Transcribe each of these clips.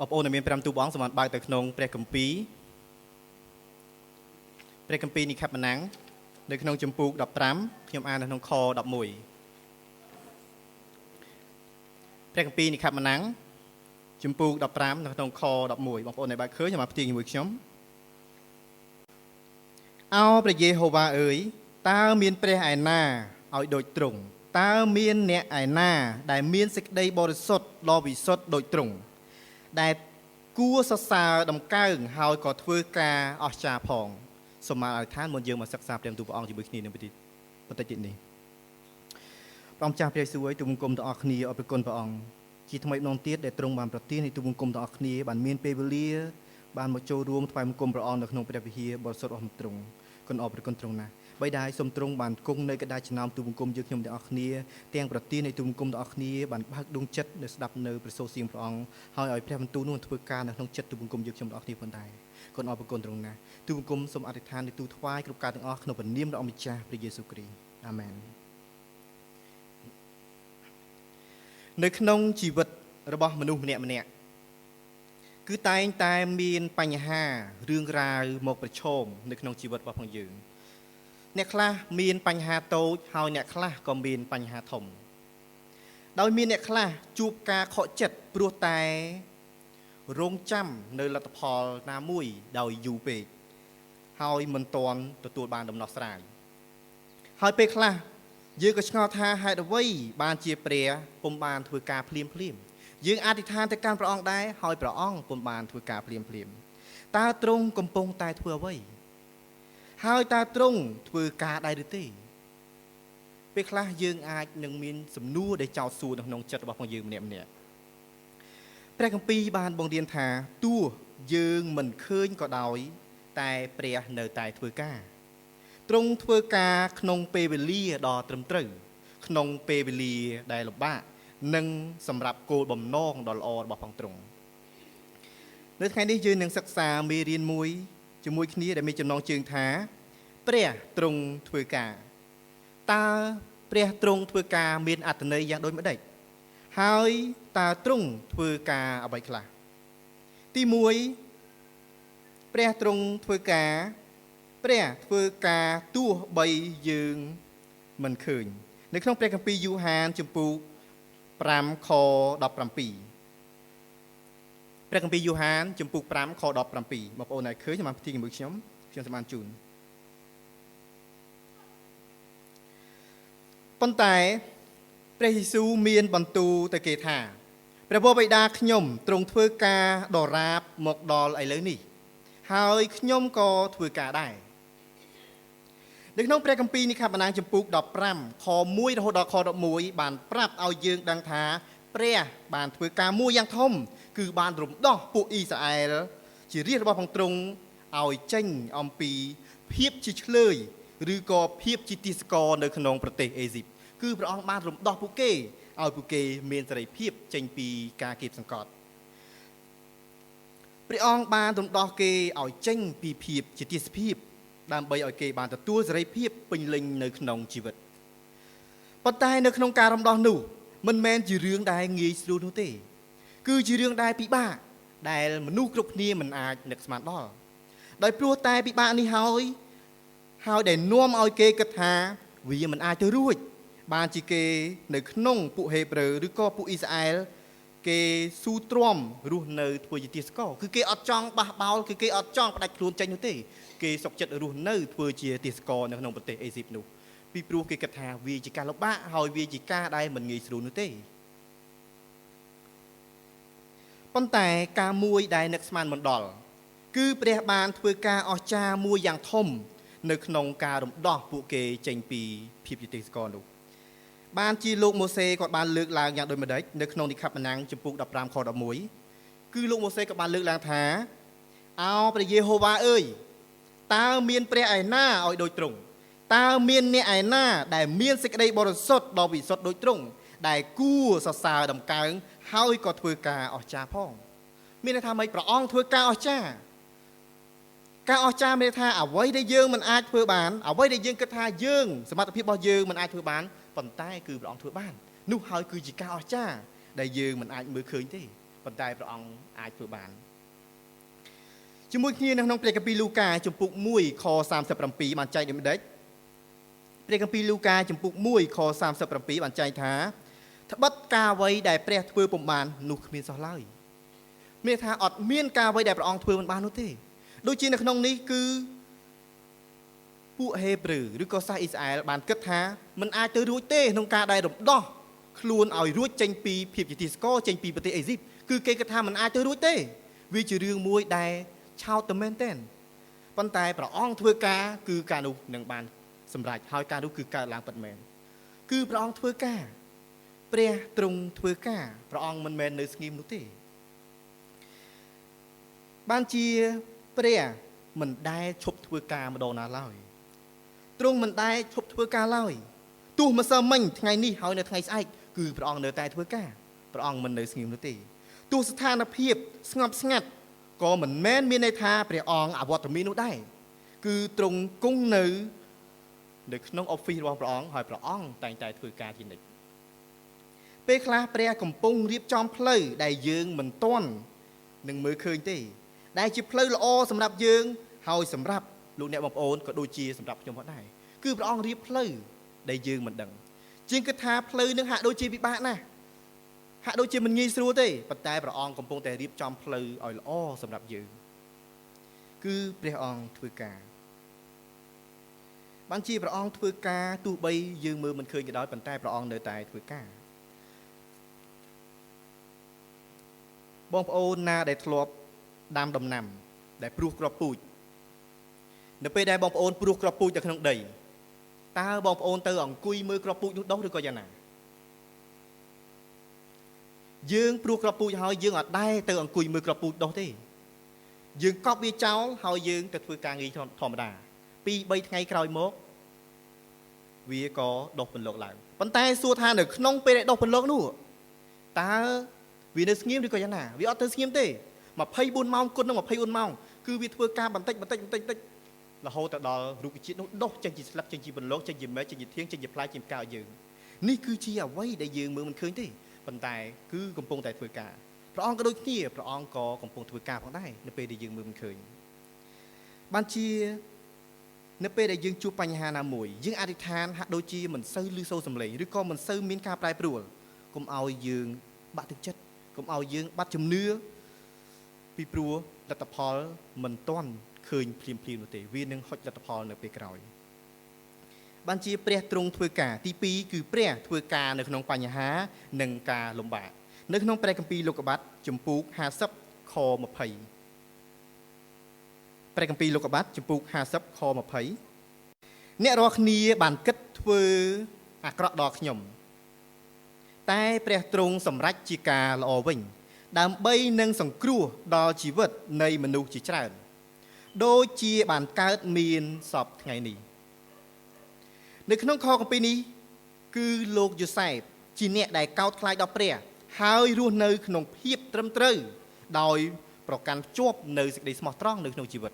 บโอนมีประตูบ้องสมานบายแต่ขนงเปรกัมปีนี่ครับมันนังในขนงจมปูดับตรำพิมอาในขนงคอดับมวยเปรกัมปีนี่ครับมันนังจมปูดับตรำในขนงคอดับมวยบโอนในบายเคยจะมาพิจารณาวิชมเอาประเยโฮวาเอ๋ยตาเมียนเปรไอหน้าเอาโดยตรงตาเมียนเนี่ยไอหน้าได้เมียนสิกได้บริสุทธิ์รอวิสุทธิ์โดยตรงได้กู้สสาดำก้างเฮาก็ทเวกาอชาพองสมาอธิษฐานมนต์ยืมมาศึกษาเตรียมตัวองค์ที่บุคคลในปฏิจิตนี้พระองค์จ่าเปรียสวยตัวมุงกลมตัวอัคนีเอาไปกลพระองค์ที่ทำไมนองเตี้ยได้ตรงบานประเทศในตัวมุงกลมตัวอัคนีบานเมียนเปเบเลียบานมาโจรวมทวายมุงกลมพระองค์ในขนมเปรียบเฮียบริสุทธิ์ออกตรงคนออกไปคนตรงนะใบได้สมตรงบานกุ้งในกระดาษชนามตัวมุงกลมยืมตัวอัคนีเตียงประเทศในตัวมุงกลมตัวอัคนีบานพักดวงจัดในสดับเนอประโซเซียมพระองค์เฮาเอาไปทำตัวนู่นทเวกาในขนมจัดตัวมุงกลมยืมตัวอัคนีคนใดคนออกไปคนตรงนะตัวมุงกลมสมอธิษฐานในตัวทวายกรุบการตั้งออกขนมเป็นนิ่มเราอมิจาพระเยซูคริสต์อาเมนในขนมชีวิตระบอบมนุษย์เนี่ยคือตายมีนปัญหาเรื่องราวหมกประชมในขนมชีวิตว่าพังยืนเนี่ยคลามีนปัญหาโตเฮาเนี่ยคลาก็มีนปัญหาถมโดยมีเนี่ยคลาจูบกาขอจัดปลัวตายรงจำในรัฐพอลนามุยโดยยูเปเฮามันตอนตัวบานดำนอสายเฮาเปคลายืนกับชงอท่าให้ดไว้บานเจียเปรียปมบานถือกาพลีมยืนอธิษฐานแต่การประองได้หอยประองปมบานถือกาพลีมตาตรงกำปงตายทั่วไว้หอยตาตรงถือกาได้หรือตีเปคลายืนอาจหนึ่งมินสำนูได้เจ้าสูนของนงจัดบอกของยืมเนี่ยแปลกปีบานบงเดียนถาตู้ยืนเหมือนเคยก็ดอยแต่เปรียเนอตายถือกาตรงทเวกาขนงเปเบลีดอตรมตรึขนงเปเบลีได้หลบบ้าหนึ่งสำหรับโกบ่มนองดอลอบอกฟังตรงในไงนี้ยืนหนึ่งศึกษามีเรียนมวยจมวยนี้ได้มีจำนองจึงท้าเปรียตรงทเวกาตาเปรียตรงทเวกาเมียนอัตเนยอย่างโดยไม่ได้หายตาตรงทเวกาเอาไปคลาที่มวยเปรียตรงทเวกาเปรียทเวกาตัวใบยืงมันคืนในขนมเปรียกัมปียูฮานจมปูปรามคอดอกปรามปีเปรียกัมปียูฮานจมปูปรามคอดอกปรามปีมาโอนไหนเคยจะมาพิธีกันบุกชมเชียงสมานจูนปนแต่เปรียฮิซูเมียนบรรตูตะเกธาเปรียบว่าใบดาขยมตรงทเวกาดอราบหมกดอลไอเลยนี่หายขยมก็ทเวกาได้เด็กน้องเปรกัมปีนี่ครับนางจมปุกดอกปรำคอมุ้ยดอกดอกคอดอกมุ้ยบานปรับเอายืงดังท้าเปรียบานถือกามุ้ยยังทมคือบานรุมดอกปุอีสไอแล้วchỉเรียกว่าพังตรงเอาเจ้งอมปีเพียบชิชเลยหรือก็เพียบจิติสกอในขนมประเทศเอจิปต์คือพระองค์บานรุมดอกปุเกเอาปุเกเมียนใส่เพียบเจ้งปีกาเก็บสังกัดพระองค์บานรุมดอกเกเอาเจ้งปีเพียบจิติสพีบดามใบอ่อยเกบานแต่ตัวจะได้เพียบเป็นลิงในขนมชีวิตปัจจัยในขนมการรำดองหนูมันแมนจีเรื่องได้เงี้ยสูนุเต้คือจีเรื่องได้ปีบ้าได้มนุษย์กรุบนี้มันอาจเน็กสมาร์ทดอลได้ปลัวตายปีบ้านี่เฮาได้น่วมอ่อยเกกระทาวิมันอาจจะรู้บานจีเกในขนมปุเฮเบรหรือก็ปุอิสราเอลเกสูตรมรู้ในทวีติสก็คือเกอดจ้องบาเบาคือเกอดจ้องประดับครูนใจนุเต้เกสกจัดรู้ในทวีติสก็ในขนมประเทศเอจิปต์นูปีปลูกเกกระทาวีจิการลบบ้าหอยวีจิกาได้เหมือนเงยสูนุเต้ปนแต่การมวยได้นักสมานมันดอลคือเปรียบบานทวีกาออจามวยอย่างทมในขนมการรำดอกปุเกเจงปีพิพิติสก็นูบ้านจีลูกโมเสกับบ้านเลือกลางอย่างโดยมาได้ในขนมที่ขับมันนั่งจมปุกดับปรามคอดับมวยคือลูกโมเสกับบ้านเลือกลางท้าเอาไปเยโฮวาเอ้ยตาเมียนเปรียไอหน้าเอาโดยตรงตาเมียนเนี่ยไอหน้าได้เมียนสิกได้บริสุทธิ์ดอวิสุทธิ์โดยตรงได้กู้สสาดำกางเฮาก็ทวีกาออกจาพ่องมีในทางไม่ประอ้องทวีกาออกจากาออกจามีในทางเอาไว้ได้เยื่อมันอาจทวีบานเอาไว้ได้เยื่อกระทาเยื่อสมรรถภาพบ่เยื่อมันอาจทวีบานปนใต้คือประอ้องทวีบ้านนู่เฮาคือจีกาออกจาได้เยื่อมันอาจมือเคยที่ ប៉ុន្តែព្រះអង្គអាចធ្វើបានជាមួយគ្នានៅក្នុងព្រះគម្ពីរលូកាជំពូក1ខ37បានចែកដូចម្ដេចព្រះគម្ពីរលូកាជំពូក1ខ37បានចែកថាត្បិតការអ្វីដែលព្រះធ្វើពុំបាននោះគ្មានសោះឡើយមានថាអត់មានការអ្វីដែលព្រះអង្គធ្វើមិនបាននោះទេដូចជានៅក្នុងនេះគឺពួកហេប្រឺឬក៏សាសអ៊ីស្រាអែលបានគិតថាมันអាចទៅរួចទេក្នុងការដែលរំដោះខ្លួនឲ្យរួចចេញពីភាពជាទាសករចេញពីប្រទេសអេស៊ីបគឺគេគិតថាมันអាចទៅរួចទេវាជារឿងមួយដែលឆោតតែមែនទែនប៉ុន្តែព្រះអង្គធ្វើការគឺការនោះនឹងបានសម្រេចហើយការនោះគឺកើតឡើងពិតមែនគឺព្រះអង្គធ្វើការព្រះទ្រង់ធ្វើការព្រះអង្គមិនមែននៅស្ងៀមនោះទេបានជាព្រះមិនដែលឈប់ធ្វើការម្ដងណាឡើយទ្រង់មិនដែលឈប់ធ្វើការឡើយទោះម្សិលមិញថ្ងៃនេះហើយនៅថ្ងៃស្អែកគឺព្រះអង្គនៅតែធ្វើការព្រះអង្គមិននៅស្ងៀមនោះទេទោះស្ថានភាពស្ងប់ស្ងាត់ក៏មិនមែនមានន័យថាព្រះអង្គអវត្តមាននោះដែរគឺទ្រង់គង់នៅក្នុង office របស់ព្រះអង្គហើយព្រះអង្គតែងតែធ្វើការជានិច្ចពេលខ្លះព្រះកំពុងរៀបចំផ្លូវដែលយើងមិនទាន់នឹងមើលឃើញទេដែលជាផ្លូវល្អសម្រាប់យើងហើយសម្រាប់លោកអ្នកបងប្អូនក៏ដូចជាសម្រាប់ខ្ញុំផងដែរគឺព្រះអង្គរៀបផ្លូវដែលយើងមិនដឹងជាងគិតថាផ្លូវនឹងហាក់ដូចជាពិបាកណាស់ហាក់ដូចជាមិនងាយស្រួលទេប៉ុន្តែព្រះអង្គកំពុងតែរៀបចំផ្លូវឲ្យល្អសម្រាប់យើងគឺព្រះអង្គធ្វើការបានជាព្រះអង្គធ្វើការទោះបីយើងមើលមិនឃើញក៏ដោយប៉ុន្តែព្រះអង្គនៅតែធ្វើការបងប្អូនណាដែលធ្លាប់ដាំដំណាំដែលព្រួសគ្រាប់ពូជនៅពេលដែលបងប្អូនព្រួសគ្រាប់ពូជនៅក្នុងដីតើបងប្អូនទៅអង្គុយមើលគ្រាប់ពូជនោះដុះឬក៏យ៉ាងណាយើងព្រួសគ្រាប់ពូជហើយយើងអត់ដែរទៅអង្គុយមើលគ្រាប់ពូជដុះទេយើងកប់វាចោលហើយយើងទៅធ្វើការងារធម្មតា 2-3 ថ្ងៃក្រោយមកវាក៏ដុះពន្លកឡើងប៉ុន្តែសួរថានៅក្នុងពេលដែលដុះពន្លកនោះតើវានៅស្ងៀមឬក៏យ៉ាងណាវាអត់ទៅស្ងៀមទេ24ម៉ោងគុណនឹង24ម៉ោងគឺវាធ្វើការបន្តិចរហូតទៅដល់រុក្ខជាតិនោះដុះចេញជាស្លឹកចេញជាពន្លកចេញជាមែកចេញជាធាងចេញជាផ្លែចេញផ្កាឲ្យយើងនេះគឺជាអ្វីដែលយើងមើលមិនឃើញទេប៉ុន្តែគឺកំពុងតែធ្វើការព្រះអង្គក៏ដូចគ្នាព្រះអង្គក៏កំពុងធ្វើការផងដែរនៅពេលដែលយើងមើលមិនឃើញបានជានៅពេលដែលយើងជួបបញ្ហាណាមួយយើងអធិដ្ឋានហាក់ដូចជាមិនសូវឮសូរសំឡេងឬក៏មិនសូវមានការប្រែប្រួលកុំឲ្យយើងបាក់ទឹកចិត្តកុំឲ្យយើងបាត់ជំនឿពីព្រោះលទ្ធផលមិនទាន់ឃើញភ្លាមនោះទេវានឹងហុចលទ្ធផលនៅពេលក្រោយបានជាព្រះទ្រង់ធ្វើការទី2គឺព្រះធ្វើការនៅក្នុងបញ្ហានិងការលំបាកនៅក្នុងព្រះគម្ពីរលោកុបាតជំពូក50ខ20ព្រះគម្ពីរលោកុបាតជំពូក50ខ20អ្នករាល់គ្នាបានគិតធ្វើអាក្រក់ដល់ខ្ញុំតែព្រះទ្រង់សម្រេចជាការល្អវិញដើម្បីនឹងសង្គ្រោះដល់ជីវិតនៃមនុស្សជាច្រើនដូចជាបានកើតមានសពថ្ងៃនេះនៅក្នុងខគម្ពីរនេះគឺលោកយូសែបជាអ្នកដែលកោតខ្លាចដល់ព្រះហើយរស់នៅក្នុងភាពត្រឹមត្រូវដោយប្រកាន់ភ្ជាប់នៅសេចក្តីស្មោះត្រង់នៅក្នុងជីវិត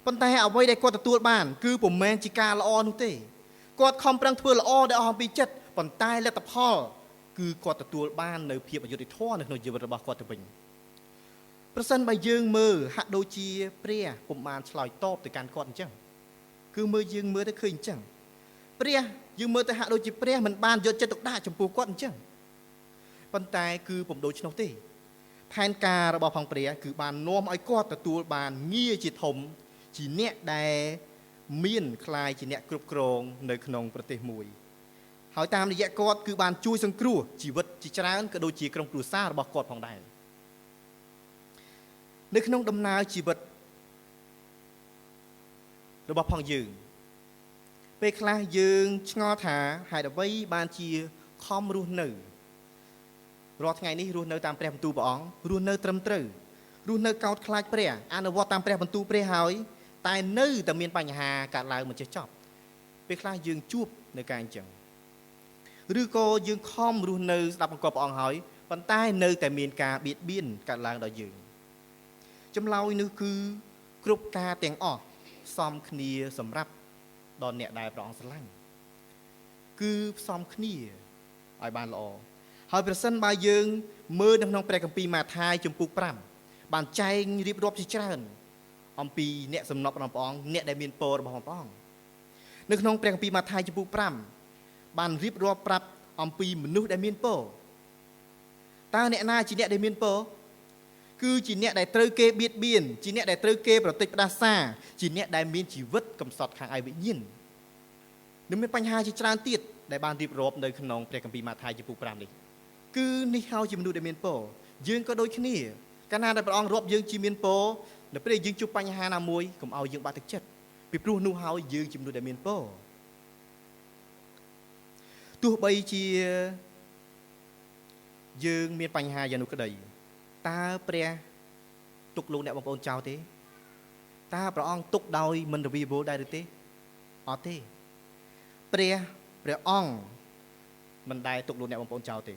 ប៉ុន្តែអ្វីដែលគាត់ទទួលបានគឺពុំមែនជាការល្អនោះទេគាត់ខំប្រឹងធ្វើល្អដោយអស់អំពីចិត្តប៉ុន្តែលទ្ធផលគឺគាត់ទទួលបាននៅភាពអយុត្តិធម៌នៅក្នុងជីវិតរបស់គាត់ទៅវិញប្រសិនបើយើងមើលហាក់ដូចជាព្រះពុំបានឆ្លើយតបទៅកាន់គាត់អញ្ចឹងគឺយើងមើលទៅឃើញអញ្ចឹងព្រះយើងមើលទៅហាក់ដូចជាព្រះមិនបានយកចិត្តទុកដាក់ចំពោះគាត់អញ្ចឹងប៉ុន្តែគឺពុំដូច្នោះទេផែនការរបស់ផងព្រះគឺបាននាំឲ្យគាត់ទទួលបានងារជាធំជាអ្នកដែលមានខ្លាយជាអ្នកគ្រប់គ្រងនៅក្នុងប្រទេសមួយហើយតាមរយៈគាត់គឺបានជួយសង្គ្រោះជីវិតជាច្រើនក៏ដូចជាក្រុមគ្រួសាររបស់គាត់ផងដែរនៅក្នុងដំណើរជីវិតរបស់ផងយើងពេលខ្លះយើងឆ្ងល់ថាហេតុអ្វីបានជាខំរស់នៅរាល់ថ្ងៃនេះរស់នៅតាមព្រះបន្ទូលព្រះអង្គរស់នៅត្រឹមត្រូវរស់នៅកោតខ្លាចព្រះអនុវត្តតាមព្រះបន្ទូលព្រះហើយតែនៅតែមានបញ្ហាកើតឡើងមិនចេះចប់ពេលខ្លះយើងជួបនៅការអញ្ចឹងឬក៏យើងខំរស់នៅស្ដាប់បង្គាប់ព្រះអង្គហើយប៉ុន្តែនៅតែមានការបៀតបៀនកើតឡើងដល់យើងចម្លើយនោះគឺគ្រប់ការទាំងអស់ផ្សំគ្នាសម្រាប់ដល់អ្នកដែលព្រះអង្គស្រឡាញ់គឺផ្សំគ្នាឲ្យបានល្អ ហើយប្រសិនបើយើងមើលនៅក្នុងព្រះគម្ពីរម៉ាថាយចំពុក5បានចែងរៀបរាប់ជាច្រើនអំពីអ្នកសំណប់របស់ព្រះអង្គអ្នកដែលមានពររបស់ព្រះអង្គនៅក្នុងព្រះគម្ពីរម៉ាថាយចំពុក5បានរៀបរាប់ប្រាប់អំពីមនុស្សដែលមានពរតើអ្នកណាជាអ្នកដែលមានពរគឺជាអ្នកដែលត្រូវគេបៀតបៀនជាអ្នកដែលត្រូវគេប្រតិចផ្ដាសាជាអ្នកដែលមានជីវិតកំសត់ខាងឯវិញ្ញាណនឹងមានបញ្ហាជាច្រើនទៀតដែលបានរៀបរាប់នៅក្នុងព្រះគម្ពីរម៉ាថាយចំពុក5នេះគឺនេះហើយជាមនុស្សដែលមានពរយើងក៏ដូចគ្នាកាលណាដែលព្រះអង្គរាប់យើងជាមានពរនៅពេលយើងជួបបញ្ហាណាមួយកុំឲ្យយើងបាក់ទឹកចិត្តពីព្រោះនោះហើយយើងជាមនុស្សដែលមានពរទោះបីជាយើងមានបញ្ហាយ៉ាងនោះក្តីតើព្រះទុកលោកអ្នកបងប្អូនចោលទេតើព្រះអង្គទុកដោយមិនរវីរវល់ដែរឬទេអត់ទេព្រះអង្គមិនដែលទុកលោកអ្នកបងប្អូនចោលទេ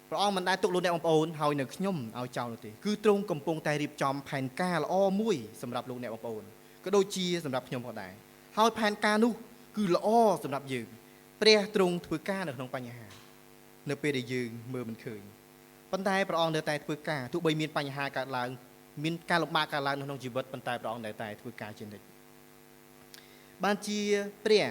ព្រះអង្គមិនដែលទុកលោកអ្នកបងប្អូនហើយនៅខ្ញុំឲ្យចោលនោះទេគឺទ្រង់កំពុងតែរៀបចំផែនការល្អមួយសម្រាប់លោកអ្នកបងប្អូនក៏ដូចជាសម្រាប់ខ្ញុំផងដែរហើយផែនការនោះគឺល្អសម្រាប់យើងព្រះទ្រង់ធ្វើការនៅក្នុងបញ្ហានៅពេលដែលយើងមើលមិនឃើញប៉ុន្តែព្រះអង្គនៅតែធ្វើការទោះបីមានបញ្ហាកើតឡើងមានការលំបាកកើតឡើងនៅក្នុងជីវិតប៉ុន្តែព្រះអង្គនៅតែធ្វើការជានិច្ចបានជាព្រះ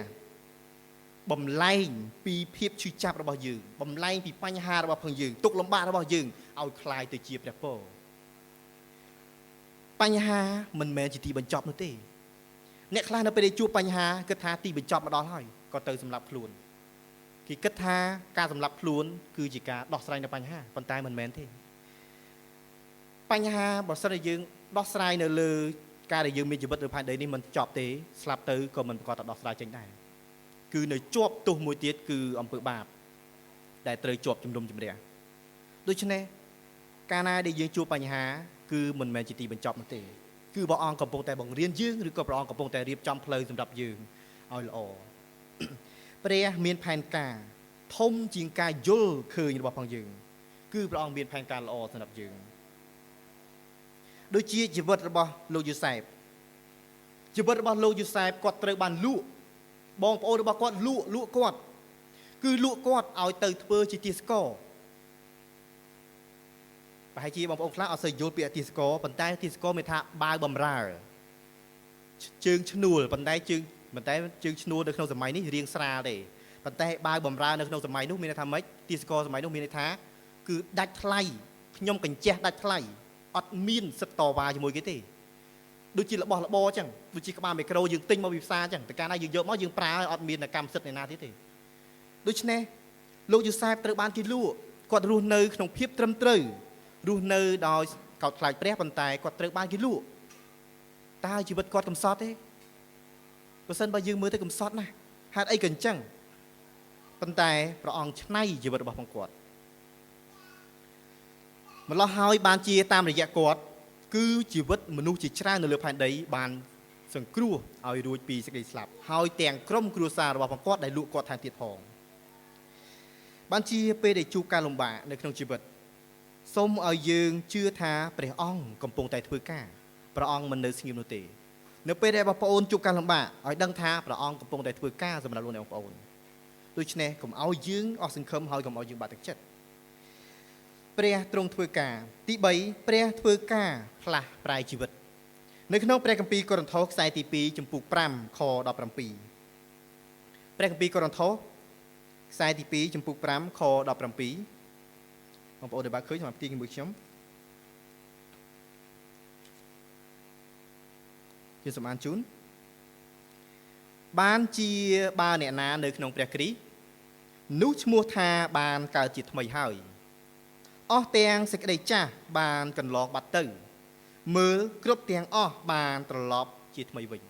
បំលែងពីភាពឈឺចាប់របស់យើងបំលែងពីបញ្ហារបស់ផងយើងទុក្ខលំបាករបស់យើងឲ្យคลายទៅជាព្រះពរបញ្ហាមិនមែនជាទីបញ្ចប់នោះទេអ្នកខ្លះនៅពេលដែលជួបបញ្ហាគិតថាទីបញ្ចប់មកដល់ហើយក៏ទៅសម្លាប់ខ្លួនគេគិតថាការសម្លាប់ខ្លួនគឺជាការដោះស្រាយនៅបញ្ហាប៉ុន្តែមិនមែនទេបញ្ហាបើសិនជាយើងដោះស្រាយនៅលើការដែលយើងមានជីវិតនៅផែនដីនេះមិនចប់ទេស្លាប់ទៅក៏មិនប្រកាសថាដោះស្រាយចេញដែរគឺនៅជាប់ទោសមួយទៀតគឺអំពើបាបដែលត្រូវជាប់ជំនុំជម្រះដូច្នេះកាលណាដែលយើងជួបបញ្ហាគឺមិនមែនជាទីបញ្ចប់នោះទេគឺព្រះអង្គកំពុងតែបង្រៀនយើងឬក៏ព្រះអង្គកំពុងតែរៀបចំផ្លូវសម្រាប់យើងឲ្យល្អព្រះមានផែនការធំជាងការយល់ឃើញរបស់ផងយើងគឺព្រះអង្គមានផែនការល្អសម្រាប់យើងដូចជាជីវិតរបស់លោកយូសែបជីវិតរបស់លោកយូសែបគាត់ត្រូវបានលក់បងប្អូនរបស់គាត់លក់គាត់គឺលក់គាត់ឲ្យទៅធ្វើជាទាសករប្រហែលជាបងប្អូនខ្លះអត់សូវយល់ពាក្យទាសករប៉ុន្តែទាសករមានថាបាវបំរើជើងឈ្នួលប៉ុន្តែជើងឈ្នួលនៅក្នុងសម័យនេះរៀងស្រាលទេប៉ុន្តែបាវបំរើនៅក្នុងសម័យនោះមានន័យថាម៉េចទាសករសម័យនោះមានន័យថាគឺដាច់ថ្លៃខ្ញុំកញ្ចេះដាច់ថ្លៃអត់មានសិទ្ធិតវ៉ាជាមួយគេទេដូចជារបស់របរអញ្ចឹងដូចជាក្បាលមីក្រូយើងទិញមកពីផ្សារអញ្ចឹងតែកាលណាយើងយកមកយើងប្រើឲ្យអត់មានកម្មសិទ្ធិអ្នកណាទៀតទេដូច្នេះលោកយូសែបត្រូវបានគេលក់គាត់រស់នៅក្នុងភាពត្រឹមត្រូវរស់នៅដោយកោតខ្លាចព្រះប៉ុន្តែគាត់ត្រូវបានគេលក់តើជីវិតគាត់កំសត់ទេបើសិនបើយើងមើលទៅកំសត់ណាស់ហេតុអីក៏អញ្ចឹងប៉ុន្តែព្រះអង្គឆ្នៃជីវិតរបស់គាត់ម្ល៉េះហើយបានជាតាមរយៈគាត់គឺជីវិតមនុស្សជាច្រើននៅលើផែនដីបានសង្គ្រោះឲ្យរួចពីសេចក្តីស្លាប់ហើយទាំងក្រុមគ្រួសាររបស់គាត់ដែលលក់គាត់ថែមទៀតផងបានជាពេលដែលជួបការលំបាកនៅក្នុងជីវិតសូមឲ្យយើងជឿថាព្រះអង្គកំពុងតែធ្វើការព្រះអង្គមិននៅស្ងៀមនោះទេនៅពេលដែលបងប្អូនជួបការលំបាកឲ្យដឹងថាព្រះអង្គកំពុងតែធ្វើការសម្រាប់លោកអ្នកបងប្អូនដូច្នេះកុំឲ្យយើងអស់សង្ឃឹមហើយកុំឲ្យយើងបាក់ទឹកចិត្តព្រះទ្រង់ធ្វើការទី3ព្រះធ្វើការផ្លាស់ប្រែជីវិតនៅក្នុងព្រះគម្ពីរកូរិនថូសខ្សែទី2ចំពុក5ខ17ព្រះគម្ពីរកូរិនថូសខ្សែទី2ចំពុក5ខ17បងប្អូនដែលបើឃើញសម្រាប់ទីជាមួយខ្ញុំជាសម្អានជូនបានជាបើអ្នកណានៅក្នុងព្រះគ្រីស្ទនោះឈ្មោះថាបានកើតជាថ្មីហើយអស់ទាំងសេចក្តីចាស់បានកន្លងបាត់ទៅមើលគ្រប់ទាំងអស់បានត្រឡប់ជាថ្មីវិញ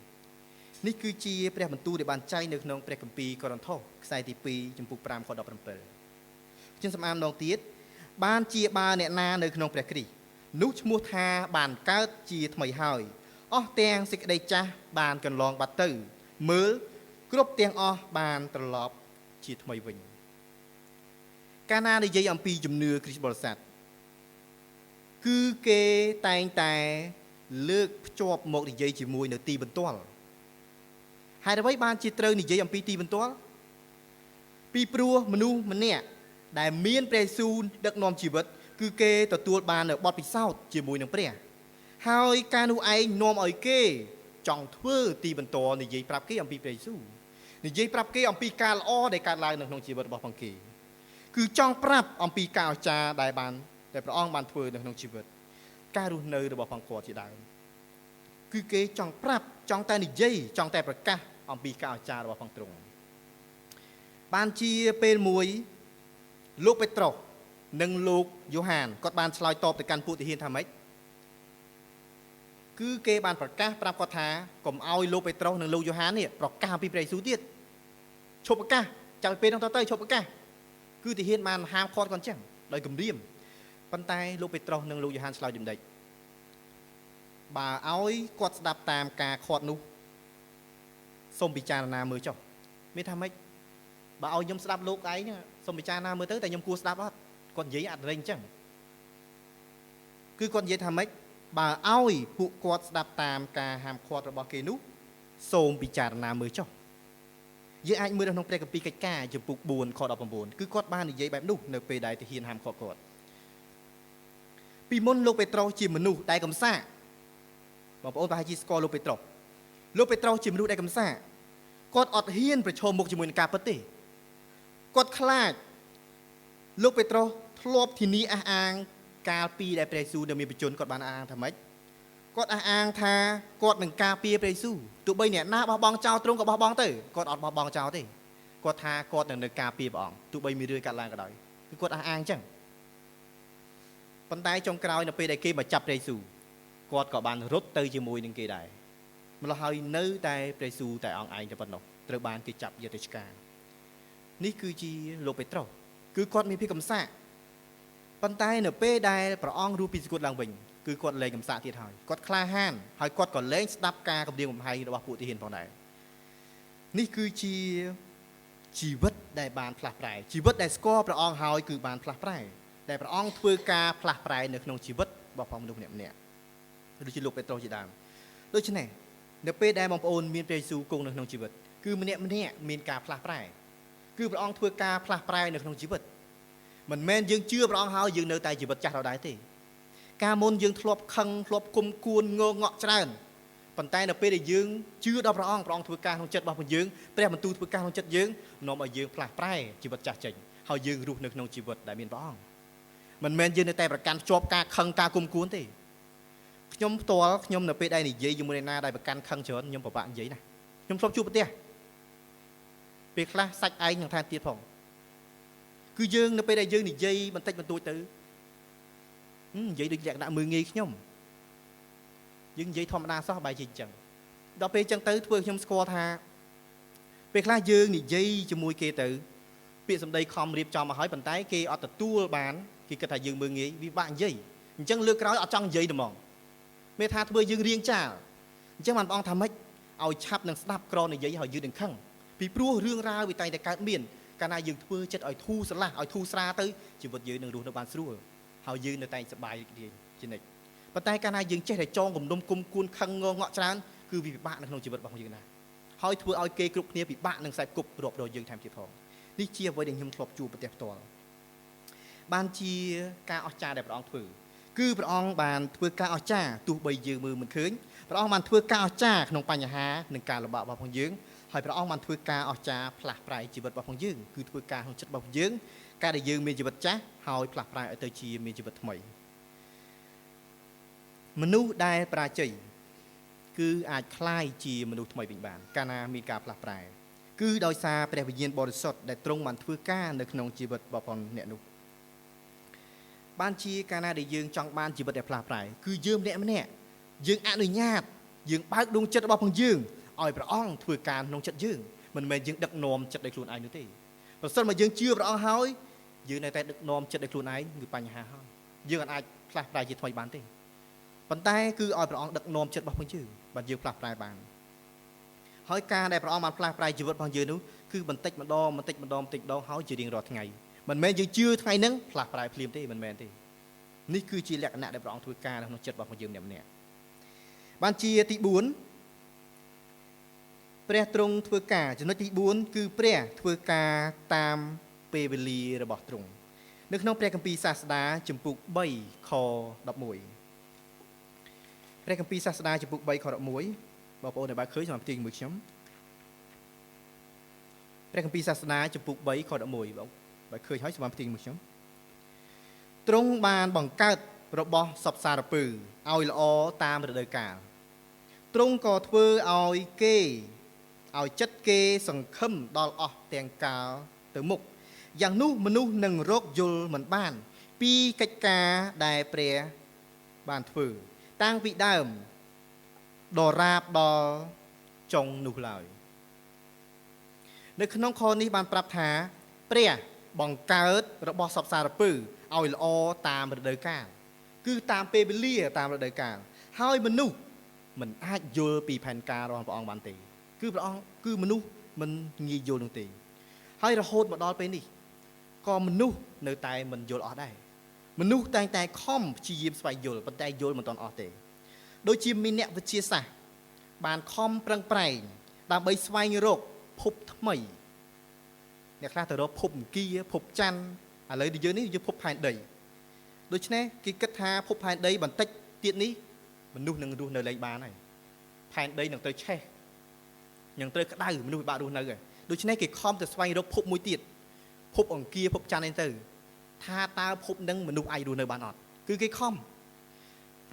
នេះគឺជាព្រះបន្ទូលដែលបានចែងនៅក្នុងព្រះគម្ពីរកូរិនថូសខ្សែទី2ចំពុក5ខ17ខ្ញុំសម្អាតម្ដងទៀតបានជាបើអ្នកណានៅក្នុងព្រះគ្រីស្ទនោះឈ្មោះថាបានកើតជាថ្មីហើយអស់ទាំងសេចក្តីចាស់បានកន្លងបាត់ទៅមើលគ្រប់ទាំងអស់បានត្រឡប់ជាថ្មីវិញកាលណានិយាយអំពីជំនឿគ្រីស្ទបរិស័ទគឺគេតែងតែលើកភ្ជាប់មកនិយាយជាមួយនៅទីបន្ទាល់ហេតុអ្វីបានជាត្រូវនិយាយអំពីទីបន្ទាល់ពីព្រោះមនុស្សម្នាក់ ដែលមានព្រះយេស៊ូវដឹកនាំជីវិតគឺគេទទួលបាននៅបទពិសោធន៍ជាមួយនឹងព្រះហើយការនោះឯងនាំឲ្យគេចង់ធ្វើទីបន្តនិយាយប្រាប់គេអំពីព្រះយេស៊ូវនិយាយប្រាប់គេអំពីការល្អដែលកើតឡើងនៅក្នុងជីវិតរបស់ផងគេគឺចង់ប្រាប់អំពីការអស្ចារ្យដែលព្រះអង្គបានធ្វើនៅក្នុងជីវិតការរស់នៅរបស់ផងគាត់ជាដើមគឺគេចង់ប្រាប់ចង់តែនិយាយចង់តែប្រកាសអំពីការអស្ចារ្យរបស់ផងទ្រង់បានជាពេលមួយលោកពេត្រុសនិងលោកយ៉ូហានគាត់បានឆ្លើយតបទៅកាន់ពួកទាហានថាម៉េចគឺគេបានប្រកាសប្រាប់គាត់ថាកុំឲ្យលោកពេត្រុសនិងលោកយ៉ូហាននេះប្រកាសអំពីព្រះយេស៊ូវទៀតឈប់ប្រកាសចាំពេលនោះទៅឈប់ប្រកាសគឺទាហានបានហាមឃាត់គាត់ចឹងដោយគំរាមប៉ុន្តែលោកពេត្រុសនិងលោកយ៉ូហានឆ្លើយដូចនេះបើឲ្យគាត់ស្ដាប់តាមការឃាត់នោះសូមពិចារណាមើលចុះមានថាម៉េចបើឲ្យខ្ញុំស្ដាប់លោកឯងសូមពិចារណាមើលទៅតែខ្ញុំគួរស្ដាប់អត់គាត់និយាយអត់រែងចឹងគឺគាត់និយាយថាម៉េចបើឲ្យពួកគាត់ស្ដាប់តាមការហាមឃាត់របស់គេនោះសូមពិចារណាមើលចុះយើងអាចមើលនៅក្នុងព្រះគម្ពីរកិច្ចការចំពុក4ខ19គឺគាត់បាននិយាយបែបនោះនៅពេលដែលទាហានហាមឃាត់គាត់ពីមុនលោកពេត្រុសជាមនុស្សដែលកំសាកបងប្អូនប្រហែលជាស្គាល់លោកពេត្រុសជាមនុស្សដែលកំសាកគាត់អត់ហ៊ានប្រឈមមុខជាមួយនឹងការពិតទេគាត់ខ្លាចលោកពេត្រុសធ្លាប់ធានាអះអាងកាលពីដែលព្រះយេស៊ូវនៅមានបជនគាត់បានអះអាងថាម៉េចគាត់អះអាងថាគាត់នឹងការពារព្រះយេស៊ូវទោះបីអ្នកណាបោះបង់ចោលទ្រង់ក៏បោះបង់ទៅគាត់អត់បោះបង់ចោលទេគាត់ថាគាត់នឹងការពារព្រះអង្គទោះបីមានរឿងកាត់ឡើងក៏ដោយគឺគាត់អះអាងចឹងប៉ុន្តែចុងក្រោយនៅពេលដែលគេមកចាប់ព្រះយេស៊ូវគាត់ក៏បានរត់ទៅជាមួយនឹងគេដែរម្ល៉េះហើយនៅតែព្រះយេស៊ូវតែអង្គឯងតែប៉ុណ្ណោះត្រូវបានគេចាប់យកទៅឆ្កាងនេះគឺជាលោកពេត្រុសគឺគាត់មានភាពកំសាកប៉ុន្តែនៅពេលដែលព្រះអង្គរស់ពីសគត់ឡើងវិញគឺគាត់លែងកំសាកទៀតហើយគាត់ក្លាហានហើយគាត់ក៏លែងស្ដាប់ការគំរាមកំហែងរបស់ពួកទាហានផងដែរនេះគឺជាជីវិតដែលបានផ្លាស់ប្រែជីវិតដែលស្គាល់ព្រះអង្គហើយគឺបានផ្លាស់ប្រែដែលព្រះអង្គធ្វើការផ្លាស់ប្រែនៅក្នុងជីវិតរបស់មនុស្សម្នាក់ដូចជាលោកពេត្រុសជាដើមដូច្នេះនៅពេលដែលបងប្អូនមានព្រះយេស៊ូវគង់នៅក្នុងជីវិតគឺម្នាក់មានការផ្លាស់ប្រែគឺព្រះអង្គធ្វើការផ្លាស់ប្រែនៅក្នុងជីវិតមិនមែនយើងជឿព្រះអង្គហើយយើងនៅតែជីវិតចាស់ដដែលទេកាលមុនយើងធ្លាប់ខឹងធ្លាប់គុំគួនងងក់ច្រើនប៉ុន្តែនៅពេលដែលយើងជឿដល់ព្រះអង្គធ្វើការក្នុងចិត្តរបស់យើងព្រះបន្ទូលធ្វើការក្នុងចិត្តយើងនាំឲ្យយើងផ្លាស់ប្រែជីវិតចាស់ចេញហើយយើងរស់នៅក្នុងជីវិតដែលមានព្រះអង្គមិនមែនយើងនៅតែប្រកាន់ជាប់ការខឹងការគុំគួនទេខ្ញុំផ្ទាល់ខ្ញុំនៅពេលដែលនិយាយជាមួយអ្នកណាដែលប្រកាន់ខឹងច្រើនខ្ញុំពិបាកនិយាយណាខ្ញុំធ្លាប់ជួបប្រទេសពេលខ្លះសាច់ឯងនឹងថែមទៀតផងគឺយើងនៅពេលដែលយើងនិយាយបន្តិចបន្តួចទៅនិយាយដូចលក្ខណៈមើងងាយខ្ញុំយើងនិយាយធម្មតាសោះបែរជាអញ្ចឹងដល់ពេលអញ្ចឹងទៅធ្វើខ្ញុំស្គាល់ថាពេលខ្លះយើងនិយាយជាមួយគេទៅពាក្យសម្ដីខំរៀបចំមកហើយប៉ុន្តែគេអត់ទទួលបានគេគិតថាយើងមើងងាយវាបាក់និយាយអញ្ចឹងលើកក្រោយអត់ចង់និយាយទេហ្មងមេថាធ្វើយើងរៀងចាលអញ្ចឹងបានបងថាម៉េចឲ្យឆាប់នឹងស្ដាប់ក្រនិយាយឲ្យយឺតនឹងខឹងពីព្រោះរឿងរ៉ាវវាតែងតែកើតមានកាលណាយើងធ្វើចិត្តឲ្យធូរស្រឡះឲ្យធូរស្រាលទៅជីវិតយើងនឹងរស់នៅបានស្រួលហើយយើងនៅតែសប្បាយរីករាយជានិច្ចប៉ុន្តែកាលណាយើងចេះតែចងគំនុំគុំគួនខឹងងងក់ច្រើនគឺវាពិបាកនៅក្នុងជីវិតរបស់យើងណាហើយធ្វើឲ្យគេគ្រប់គ្នាពិបាកនឹងខ្សែគប់រាប់រយយើងថែមទៀតផងនេះជាអ្វីដែលខ្ញុំធ្លាប់ជួបប្រទះផ្ទាល់បានជាការអស្ចារ្យដែលព្រះអង្គធ្វើគឺព្រះអង្គបានធ្វើការអស្ចារ្យទោះបីយើងមើលមិនឃើញព្រះអង្គបានធ្វើការអស្ចារ្យក្នុងបញ្ហានិងការលំបាករបស់ផងយើងហើយព្រះអង្គបានធ្វើការអស្ចារ្យផ្លាស់ប្រែជីវិតរបស់ផងយើងគឺធ្វើការក្នុងចិត្តរបស់យើងការដែលយើងមានជីវិតចាស់ហើយផ្លាស់ប្រែឲ្យទៅជាមានជីវិតថ្មីមនុស្សដែលប្រាជ័យគឺអាចคล้ายជាមនុស្សថ្មីវិញបានកាលណាមានការផ្លាស់ប្រែគឺដោយសារព្រះវិញ្ញាណបរិសុទ្ធដែលទ្រង់បានធ្វើការនៅក្នុងជីវិតរបស់ផងអ្នកនោះបានជាកាលណាដែលយើងចង់បានជីវិតដែលផ្លាស់ប្រែគឺយើងម្នាក់យើងអនុញ្ញាតយើងបើកដួងចិត្តរបស់ផងយើងឲ្យព្រះអង្គធ្វើការក្នុងចិត្តយើងមិនមែនយើងដឹកនាំចិត្តដោយខ្លួនឯងនោះទេប្រសិនបើយើងជឿព្រះអង្គហើយយើងនៅតែដឹកនាំចិត្តដោយខ្លួនឯងគឺបញ្ហាហើយយើងអាចផ្លាស់ប្រែជាថ្មីបានទេប៉ុន្តែគឺឲ្យព្រះអង្គដឹកនាំចិត្តរបស់ផងយើងបានយើងផ្លាស់ប្រែបានហើយការដែលព្រះអង្គបានផ្លាស់ប្រែជីវិតរបស់យើងនោះគឺបន្តិចម្ដងហើយជារៀងរាល់ថ្ងៃមិនមែនយើងជឿថ្ងៃហ្នឹងផ្លាស់ប្រែភ្លាមទេមិនមែនទេនេះគឺជាលក្ខណៈដែលព្រះអង្គធ្វើការក្នុងចិត្តរបស់យើងម្នាក់បានជាទី4ព្រះទ្រង់ធ្វើការចំណុចទី4គឺព្រះធ្វើការតាមពេលវេលារបស់ទ្រង់ នៅក្នុងព្រះគម្ពីរសាស្តាជំពូក3ខ11ព្រះគម្ពីរសាស្តាជំពូក3ខ11បងប្អូនដែលបើឃើញសូមផ្ទៀងមួយខ្ញុំព្រះគម្ពីរសាស្តាជំពូក3ខ11បងបើឃើញហើយសូមផ្ទៀងមួយខ្ញុំទ្រង់បានបង្កើតរបស់សពសារពើឲ្យល្អតាមរដូវកាលទ្រង់ក៏ធ្វើឲ្យគេឲ្យចិត្តគេសង្ឃឹមដល់អស់ទាំងកាលទៅមុខយ៉ាងនោះមនុស្សនឹងរកយល់មិនបានពីកិច្ចការដែលព្រះបានធ្វើតាំងពីដើមដល់រាបដល់ចុងនោះឡើយនៅក្នុងខនេះបានប្រាប់ថាព្រះបង្កើតរបស់សពសារពើឲ្យល្អតាមរដូវកាលគឺតាមពេលវេលាតាមរដូវកាលហើយមនុស្សមិនអាចយល់ពីផែនការរបស់ព្រះអង្គបានទេគឺព្រះអង្គគឺមនុស្សមិនងាយយល់នោះទេហើយរហូតមកដល់ពេលនេះក៏មនុស្សនៅតែមិនយល់អស់ដែរមនុស្សតែងតែខំព្យាយាមស្វែងយល់ប៉ុន្តែយល់មិនទាន់អស់ទេដូចជាមានអ្នកវិទ្យាសាស្ត្របានខំប្រឹងប្រែងដើម្បីស្វែងរកភពថ្មីអ្នកខ្លះទៅរកភពអង្គារភពច័ន្ទឥឡូវយើងនេះយើងភពផែនដីដូច្នេះគេគិតថាភពផែនដីបន្តិចទៀតនេះមនុស្សនឹងរស់នៅលែងបានហើយផែនដីនឹងត្រូវឆេះនឹងត្រូវក្តៅមនុស្សពិបាករស់នៅហើយដូច្នេះគេខំទៅស្វែងរកភពមួយទៀតភពអង្គារភពច័ន្ទនេះទៅថាតើភពនឹងមនុស្សអាចរស់នៅបានអត់គឺគេខំ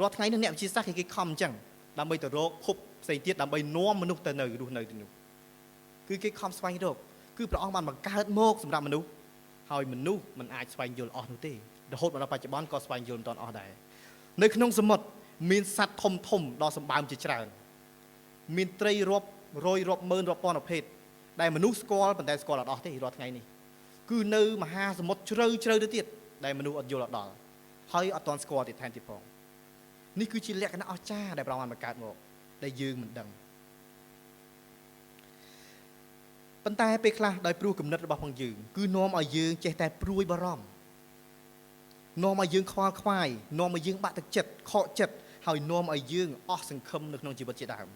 រាល់ថ្ងៃនេះអ្នកវិទ្យាសាស្ត្រគេខំអញ្ចឹងដើម្បីទៅរកភពផ្សេងទៀតដើម្បីនាំមនុស្សទៅនៅរស់នៅទីនោះគឺគេខំស្វែងរកគឺព្រះអង្គបានបង្កើតមកសម្រាប់មនុស្សហើយមនុស្សមិនអាចស្វែងយល់អស់នោះទេរហូតមកដល់បច្ចុប្បន្នក៏ស្វែងយល់មិនទាន់អស់ដែរនៅក្នុងសមុទ្រមានសត្វធំធំដ៏សម្បើមជាច្រើនមានត្រីរាប់រយរាប់ម៉ឺនរាប់ពាន់ប្រភេទដែលមនុស្សស្គាល់ប៉ុន្តែស្គាល់អត់អស់ទេរាល់ថ្ងៃនេះគឺនៅមហាសមុទ្រជ្រៅជ្រៅទៅទៀតដែលមនុស្សអត់យល់អត់ដល់ហើយអត់ទាន់ស្គាល់ទៀតថែមទៀតផងនេះគឺជាលក្ខណៈអស្ចារ្យដែលព្រះអង្គបានបង្កើតមកដែលយើងមិនដឹងប៉ុន្តែពេលខ្លះដោយព្រោះគំនិតរបស់ផងយើងគឺនាំឲ្យយើងចេះតែព្រួយបារម្ភនាំឲ្យយើងខ្វល់ខ្វាយនាំឲ្យយើងបាក់ទឹកចិត្តខកចិត្តហើយនាំឲ្យយើងអស់សង្ឃឹមនៅក្នុងជីវិតជាដើម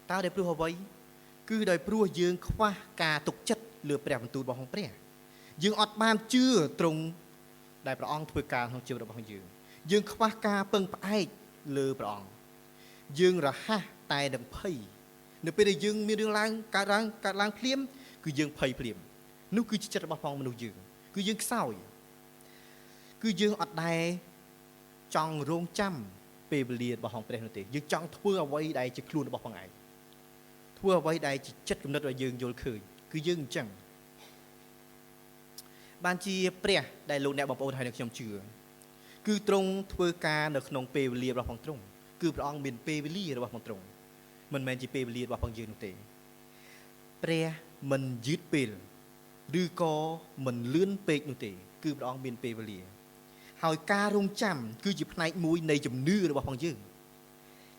តើដោយព្រោះអ្វីគឺដោយព្រោះយើងខ្វះការទុកចិត្តលើព្រះបន្ទូលរបស់ព្រះយើងអត់បានជឿត្រង់ដែលព្រះអង្គធ្វើការក្នុងជីវិតរបស់យើងយើងខ្វះការពឹងផ្អែកលើព្រះអង្គយើងរហ័សតែនឹងភ័យនៅពេលដែលយើងមានរឿងឡើងកើតឡើងភ្លាមគឺយើងភ័យភ្លាមនោះគឺជាចិត្តរបស់ផងមនុស្សយើងគឺយើងខ្សោយគឺយើងអត់ដែលចង់រងចាំពេលវេលារបស់ព្រះនោះទេយើងចង់ធ្វើអ្វីដែលជាខ្លួនរបស់ផងឯងធ្វើអ្វីដែលជាចិត្តគំនិតរបស់យើងយល់ឃើញគឺយើងអញ្ចឹងបានជាព្រះដែលលោកអ្នកបងប្អូនហើយនឹងខ្ញុំជឿគឺទ្រង់ធ្វើការនៅក្នុងពេលវេលារបស់ផងទ្រង់គឺព្រះអង្គមានពេលវេលារបស់ផងទ្រង់មិនមែនជាពេលវេលារបស់ផងយើងនោះទេព្រះមិនយឺតពេលឬក៏មិនលឿនពេកនោះទេគឺព្រះអង្គមានពេលវេលាហើយការរងចាំគឺជាផ្នែកមួយនៃជំនឿរបស់ផងយើង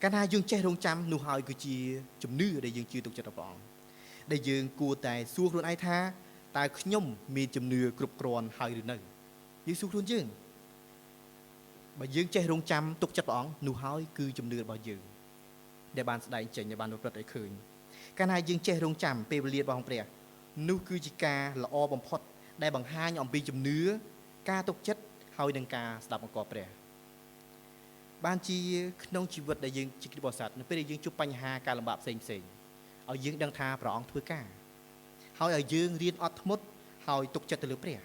កាលណាយើងចេះរងចាំនោះហើយគឺជាជំនឿដែលយើងជឿទុកចិត្តរបស់ព្រះអង្គដែលយើងគួរតែសួរខ្លួនឯងថាតើខ្ញុំមានជំនឿគ្រប់គ្រាន់ហើយឬនៅយើងសួរខ្លួនយើងបើយើងចេះរងចាំទុកចិត្តព្រះអង្គនោះហើយគឺជំនឿរបស់យើងដែលបានស្ដែងចេញដែលបានប្រព្រឹត្តឲ្យឃើញកាលណាយើងចេះរងចាំពេលវេលារបស់ព្រះនោះគឺជាការល្អបំផុតដែលបង្ហាញអំពីជំនឿការទុកចិត្តហើយនឹងការស្ដាប់បង្គាប់ព្រះបានជាក្នុងជីវិតដែលយើងជាគ្រីស្ទបរិស័ទនៅពេលដែលយើងជួបបញ្ហាការលំបាកផ្សេងឲ្យយើងដឹងថាព្រះអង្គធ្វើការហើយឲ្យយើងរៀនអត់ធ្មត់ហើយទុកចិត្តទៅលើព្រះ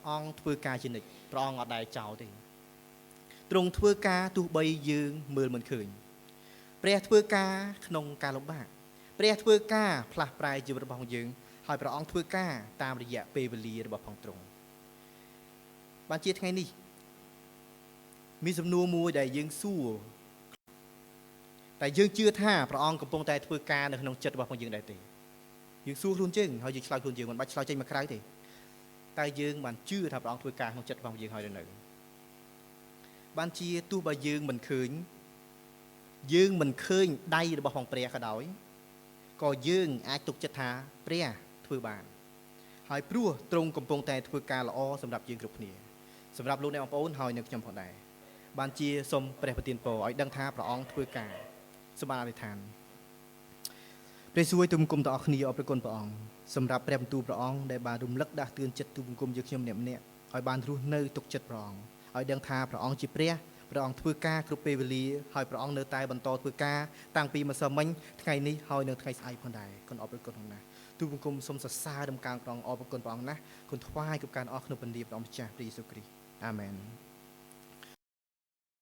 អង្គធ្វើការជានិច្ចព្រះអង្គអត់ដែលចោលទេទ្រង់ធ្វើការទោះបីយើងមើលមិនឃើញព្រះធ្វើការក្នុងការលំបាកព្រះធ្វើការផ្លាស់ប្រែជីវិតរបស់យើងហើយព្រះអង្គធ្វើការតាមរយៈពេលវេលារបស់ផងទ្រង់បានជាថ្ងៃនេះមានសំណួរមួយដែលយើងសួរតែយើងជឿថាព្រះអង្គកំពុងតែធ្វើការនៅក្នុងចិត្តរបស់ផងយើងដែរទេយើងសួរខ្លួនយើងហើយយើងឆ្លើយខ្លួនយើងមិនបាច់ឆ្លើយចេញមកក្រៅទេតែយើងបានជឿថាព្រះអង្គធ្វើការក្នុងចិត្តរបស់យើងហើយនៅបានជាទោះបើយើងមិនឃើញដៃរបស់ផងព្រះក៏ដោយក៏យើងអាចទុកចិត្តថាព្រះធ្វើបានហើយព្រោះទ្រង់កំពុងតែធ្វើការល្អសម្រាប់យើងគ្រប់គ្នាសម្រាប់លោកអ្នកបងប្អូនហើយនៅខ្ញុំផងដែរបានជាសូមព្រះប្រទានពរឲ្យដឹងថាព្រះអង្គធ្វើការសូមបានអធិដ្ឋាន ព្រះសួយទូបង្គំទាំងអស់គ្នាអរព្រគុណព្រះអង្គសម្រាប់ព្រះបន្ទូលព្រះអង្គដែលបានរំលឹកដាស់តឿនចិត្តទូបង្គំយើងខ្ញុំម្នាក់ៗឲ្យបានរស់នៅទុកចិត្តព្រះអង្គឲ្យដឹងថាព្រះអង្គជាព្រះអង្គធ្វើការគ្រប់ពេលវេលាហើយព្រះអង្គនៅតែបន្តធ្វើការតាំងពីម្សិលមិញថ្ងៃនេះហើយនៅថ្ងៃស្អែកផងដែរគុណអរព្រគុណផងណាស់ទូបង្គំសូមសរសើរដំណើរព្រះអង្គអរព្រគុណព្រះអង្គណាស់គុណថ្វាយគ្រប់ការអរក្នុងព្រះនាមព្រះអង្គម្ចាស់ព្រះយេស៊ូវគ្រីស្ទអាមែន